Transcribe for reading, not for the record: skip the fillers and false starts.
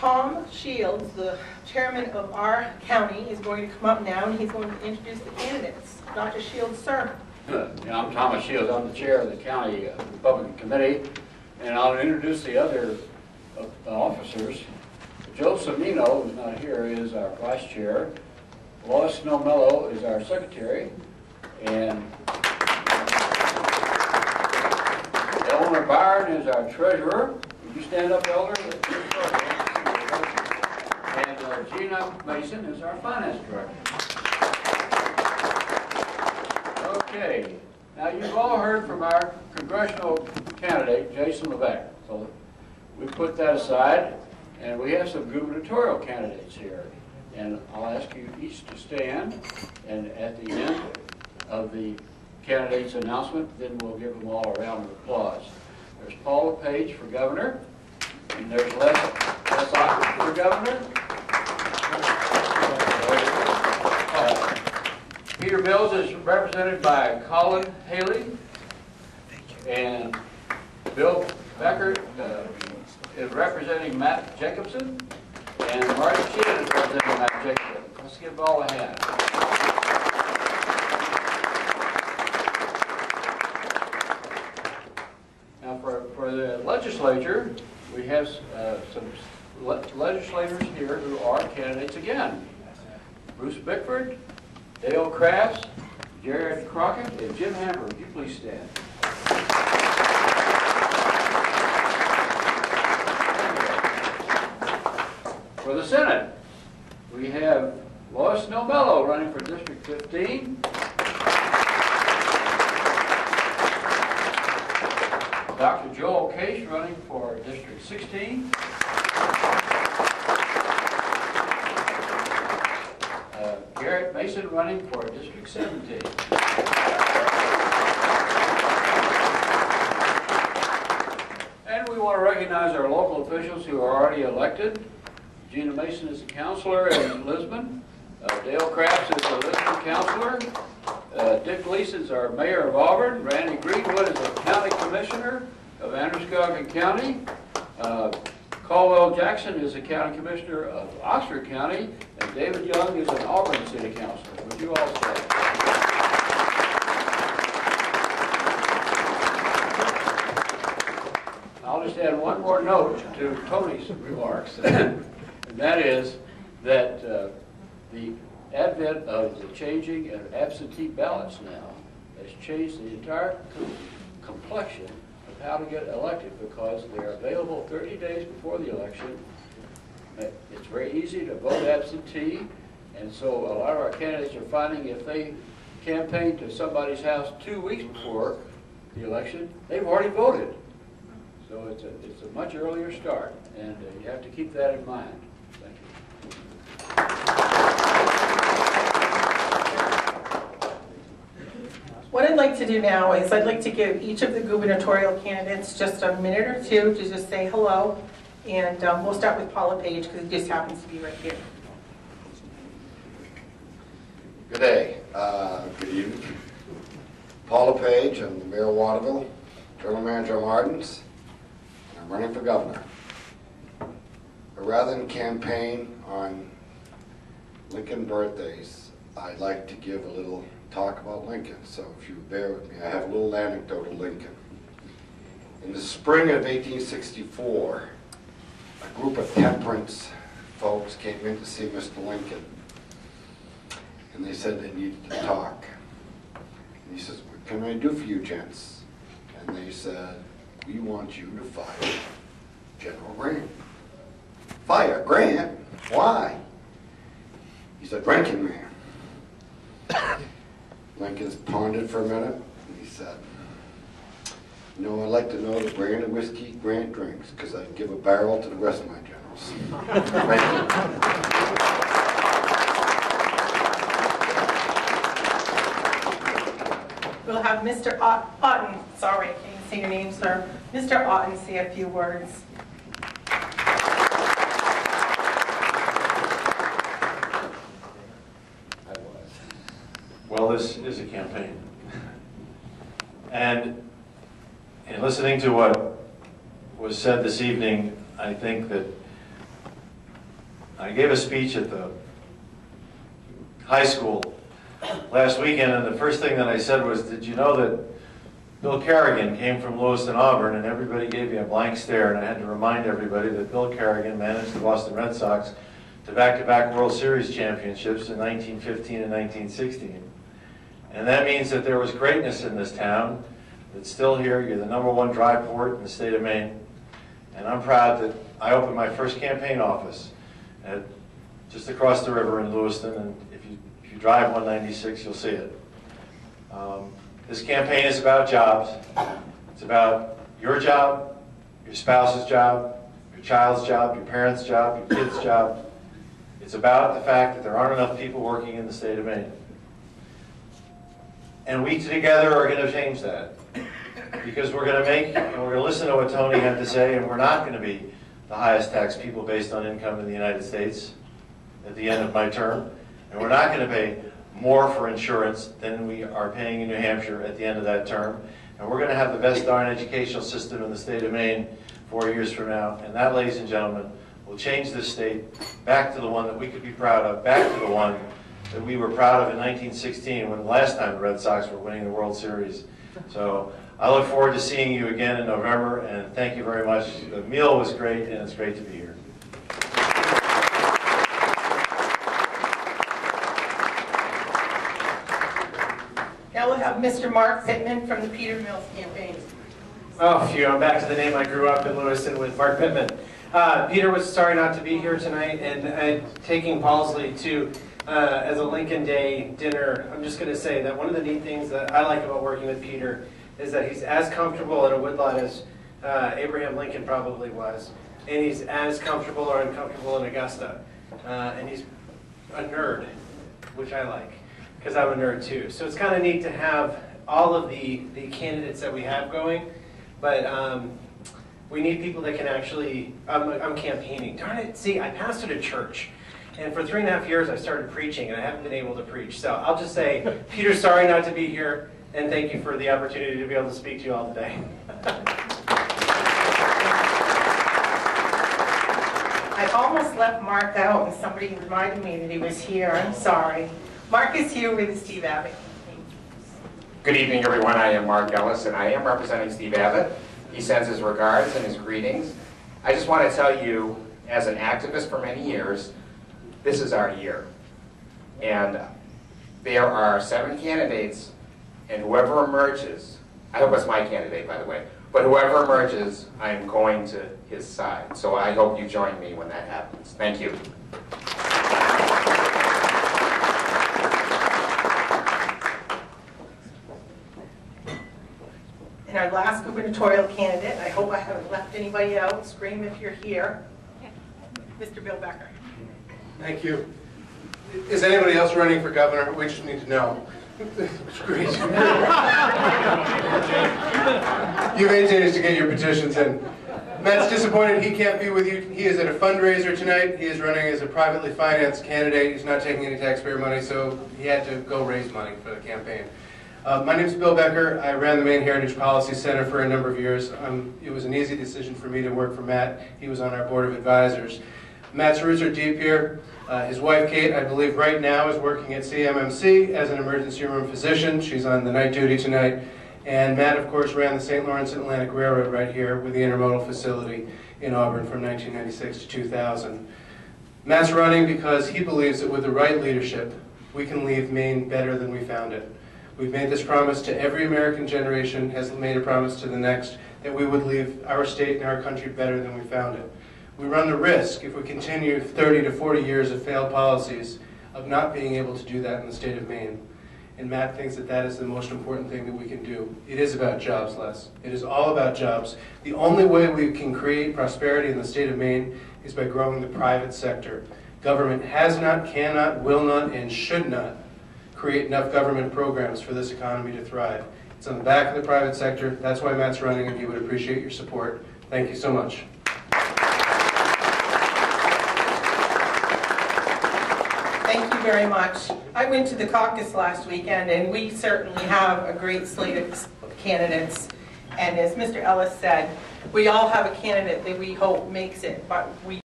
Tom Shields, the chairman of our county, is going to come up now, and he's going to introduce the candidates. Dr. Shields, sir. I'm Thomas Shields. I'm the chair of the County Republican Committee, and I'll introduce the other officers. Joe Cimino, who's not here, is our vice chair. Lois Snowmello is our secretary, and Eleanor Byron is our treasurer. Would you stand up, Elder? And Gina Mason is our finance director. Okay, now you've all heard from our congressional candidate, Jason Levesque. So we put that aside, and we have some gubernatorial candidates here. And I'll ask you each to stand, and at the end of the candidate's announcement, then we'll give them all a round of applause. There's Paula Page for governor, and there's Les Ockett for governor. Peter Mills is represented by Colin Haley, and Bill Becker is representing Matt Jacobson, and Marty Sheehan is representing Matt Jacobson. Let's give all a hand. Now for the legislature, we have some legislators here who are candidates again. Bruce Bickford, Dale Crafts, Jared Crockett, and Jim Hammer. Would you please stand? For the Senate, we have Lois Snowmello running for District 15. Dr. Joel Case running for District 16. Garrett Mason running for District 17. And we want to recognize our local officials who are already elected. Gina Mason is a counselor in Lisbon. Dale Crafts is a Lisbon counselor. Dick Gleason is our mayor of Auburn. Randy Greenwood is a county commissioner of Androscoggin County. Caldwell Jackson is a county commissioner of Oxford County, and David Young is an Auburn city councilor. Would you all say? I'll just add one more note to Tony's remarks, and that is that the advent of the changing of absentee ballots now has changed the entire complexion of how to get elected, because they're available 30 days before the election. It's very easy to vote absentee, and so a lot of our candidates are finding if they campaign to somebody's house 2 weeks before the election, they've already voted. So it's a much earlier start, and you have to keep that in mind. Thank you. What I'd like to do now is I'd like to give each of the gubernatorial candidates just a minute or two to just say hello. And we'll start with Paula Page, because it just happens to be right here. Good day. Good evening. Paula Page, I'm the mayor of Waterville, general manager of Martin's, and I'm running for governor. But rather than campaign on Lincoln birthdays, I'd like to give a little talk about Lincoln. So if you bear with me, I have a little anecdote of Lincoln. In the spring of 1864, a group of temperance folks came in to see Mr. Lincoln, and they said they needed to talk. And he says, "What can I do for you, gents?" And they said, "We want you to fire General Grant." "Fire Grant? Why?" He said, "Drinking man." Lincoln pondered for a minute, and he said, "You know, I'd like to know the brand of whiskey Grant drinks, because I'd give a barrel to the rest of my generals." Thank you. We'll have Mr. Otten, sorry, I can't say your name, sir. Mr. Otten say a few words. Well, this is a campaign. And in listening to what was said this evening, I think that I gave a speech at the high school last weekend, and the first thing that I said was, did you know that Bill Kerrigan came from Lewiston, Auburn? And everybody gave me a blank stare, and I had to remind everybody that Bill Kerrigan managed the Boston Red Sox to back-to-back World Series championships in 1915 and 1916. And that means that there was greatness in this town. It's still here. You're the #1 dry port in the state of Maine. And I'm proud that I opened my first campaign office just across the river in Lewiston. And if you drive 196, you'll see it. This campaign is about jobs. It's about your job, your spouse's job, your child's job, your parents' job, your kid's job. It's about the fact that there aren't enough people working in the state of Maine. And we together are going to change that. Because we're going to listen to what Tony had to say, and we're not going to be the highest taxed people based on income in the United States at the end of my term. And we're not going to pay more for insurance than we are paying in New Hampshire at the end of that term. And we're going to have the best darn educational system in the state of Maine 4 years from now. And that, ladies and gentlemen, will change this state back to the one that we could be proud of, back to the one that we were proud of in 1916 when the last time the Red Sox were winning the World Series. So I look forward to seeing you again in November, and thank you very much. The meal was great, and it's great to be here. Now we'll have Mr. Mark Pittman from the Peter Mills campaign. Oh, phew, I'm back to the name I grew up in Lewiston with, Mark Pittman. Peter was sorry not to be here tonight, and taking Paul's lead too, as a Lincoln Day dinner, I'm just going to say that one of the neat things that I like about working with Peter is that he's as comfortable in a woodlot as Abraham Lincoln probably was, and he's as comfortable or uncomfortable in Augusta, and he's a nerd, which I like, because I'm a nerd too. So it's kind of neat to have all of the candidates that we have going, but we need people that can actually, I'm campaigning. Darn it, see, I pastored a church, and for 3.5 years I started preaching, and I haven't been able to preach. So I'll just say, Peter's sorry not to be here, and thank you for the opportunity to be able to speak to you all today. I almost left Mark out, and somebody reminded me that he was here. I'm sorry. Mark is here with Steve Abbott. Good evening, everyone. I am Mark Ellis, and I am representing Steve Abbott. He sends his regards and his greetings. I just want to tell you, as an activist for many years, this is our year. And there are 7 candidates, and whoever emerges, I hope it's my candidate, by the way, but whoever emerges, I am going to his side. So I hope you join me when that happens. Thank you. And our last gubernatorial candidate, I hope I haven't left anybody out, scream if you're here, Mr. Bill Becker. Thank you. Is anybody else running for governor? We just need to know. It's great. You've managed to get your petitions in. Matt's disappointed he can't be with you. He is at a fundraiser tonight. He is running as a privately financed candidate. He's not taking any taxpayer money, so he had to go raise money for the campaign. My name is Bill Becker. I ran the Maine Heritage Policy Center for a number of years. It was an easy decision for me to work for Matt. He was on our board of advisors. Matt's roots are deep here. His wife, Kate, I believe right now is working at CMMC as an emergency room physician. She's on the night duty tonight. And Matt, of course, ran the St. Lawrence and Atlantic Railroad right here with the intermodal facility in Auburn from 1996 to 2000. Matt's running because he believes that with the right leadership, we can leave Maine better than we found it. We've made this promise to every American generation, has made a promise to the next, that we would leave our state and our country better than we found it. We run the risk, if we continue 30 to 40 years of failed policies, of not being able to do that in the state of Maine. And Matt thinks that that is the most important thing that we can do. It is about jobs, Les. It is all about jobs. The only way we can create prosperity in the state of Maine is by growing the private sector. Government has not, cannot, will not, and should not create enough government programs for this economy to thrive. It's on the back of the private sector. That's why Matt's running, and he would appreciate your support. Thank you so much. Thank you very much. I went to the caucus last weekend, and we certainly have a great slate of candidates. And as Mr. Ellis said, we all have a candidate that we hope makes it, but we